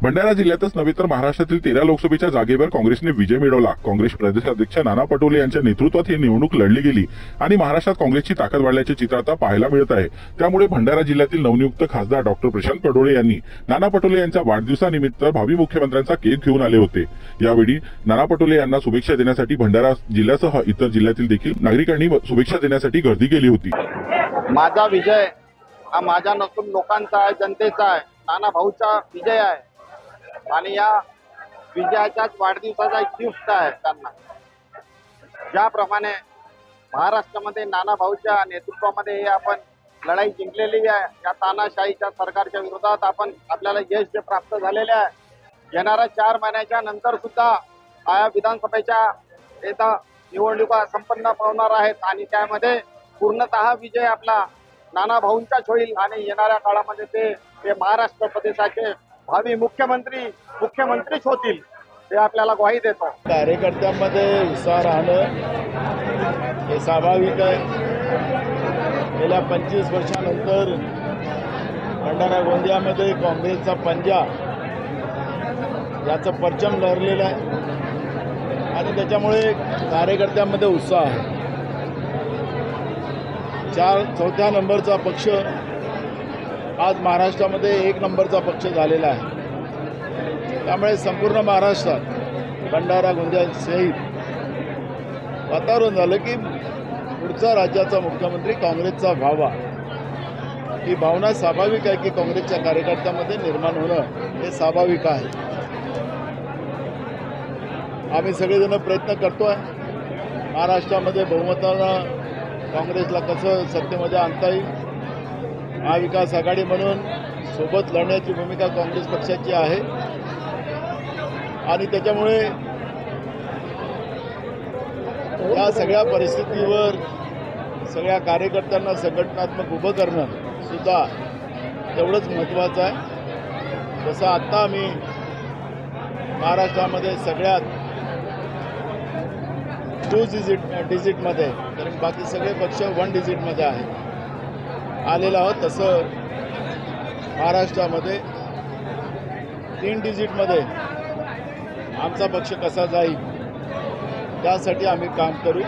भंडारा जिल्ह्यातच नव्हे तर महाराष्ट्रातील 13 लोकसभेच्या जागेवर काँग्रेसने विजय मिळवला। काँग्रेस प्रदेशाध्यक्ष नाना पटोले यांच्या नेतृत्वात ही निवडणूक लढली गेली आणि महाराष्ट्रात काँग्रेसची ताकद वाढल्याचे चित्र आता पाहायला मिळत आहे। त्यामुळे भंडारा जिल्ह्यातील नवनियुक्त खासदार डॉक्टर प्रशांत पडोळे यांनी नाना पटोले यांच्या वाढदिवसानिमित्त भावी मुख्यमंत्र्यांचा केक घेऊन आले होते। यावेळी नाना पटोले यांना शुभेच्छा देण्यासाठी भंडारा जिल्ह्यासह इतर जिल्ह्यातील देखील नागरिकांनी शुभेच्छा देण्यासाठी गर्दी केली होती। माझा विजय हा माझा नसून लोकांचा आहे, जनतेचा आहे, नाना भाऊचा विजय आहे आणि या विजयाच्याच वाढदिवसाचा एक गिफ्ट आहे त्यांना। ज्याप्रमाणे महाराष्ट्रामध्ये नाना भाऊच्या नेतृत्वामध्ये हे आपण लढाई जिंकलेली आहे, या तानाशाहीच्या सरकारच्या विरोधात आपल्याला यश जे प्राप्त झालेले आहे, येणाऱ्या 4 महिन्याच्या नंतर सुद्धा या विधानसभेच्या निवडणुका संपन्न होणार आहेत आणि त्यामध्ये पूर्णतः विजय आपला नाना भाऊंचाच होईल आणि येणाऱ्या काळामध्ये ते महाराष्ट्र प्रदेशाचे भावी मुख्यमंत्रीच होतील हे आपल्याला ग्वाही देतो। कार्यकर्त्यांमध्ये उत्साह राहणं हे स्वाभाविक आहे। गेल्या 25 वर्षानंतर भंडारा गोंदियामध्ये काँग्रेसचा पंजा याचं परचम लहरलेलं आहे आणि त्याच्यामुळे कार्यकर्त्यांमध्ये उत्साह आहे। चौथ्या नंबरचा पक्ष आज महाराष्ट्रामध्ये 1 नंबरचा पक्ष झालेला आहे। त्यामुळे संपूर्ण महाराष्ट्रात भंडारा गोंदियासहित वातावरण झालं की पुढचा राज्याचा मुख्यमंत्री काँग्रेसचा व्हावा, ही भावना स्वाभाविक आहे की काँग्रेसच्या कार्यकर्त्यांमध्ये निर्माण होणं हे स्वाभाविक आहे। आम्ही सगळेजण प्रयत्न करतोय महाराष्ट्रामध्ये बहुमतानं काँग्रेसला कसं सत्तेमध्ये आणता येईल। महाविकास आघाडी म्हणून सोबत लढण्याची भूमिका काँग्रेस पक्षाची आहे आणि त्याच्यामुळे या सगळ्या परिस्थितीवर सगळ्या कार्यकर्त्यांना संघटनात्मक उभं करणं सुद्धा तेवढंच महत्त्वाचं आहे। जसं आत्ता आम्ही महाराष्ट्रामध्ये सगळ्यात 2 डिजिटमध्ये तर बाकी सगळे पक्ष 1 डिजिटमध्ये आलेला आहोत, तसं महाराष्ट्रामध्ये 3 डिजिटमध्ये आमचा पक्ष कसा जाईल त्यासाठी आम्ही काम करू।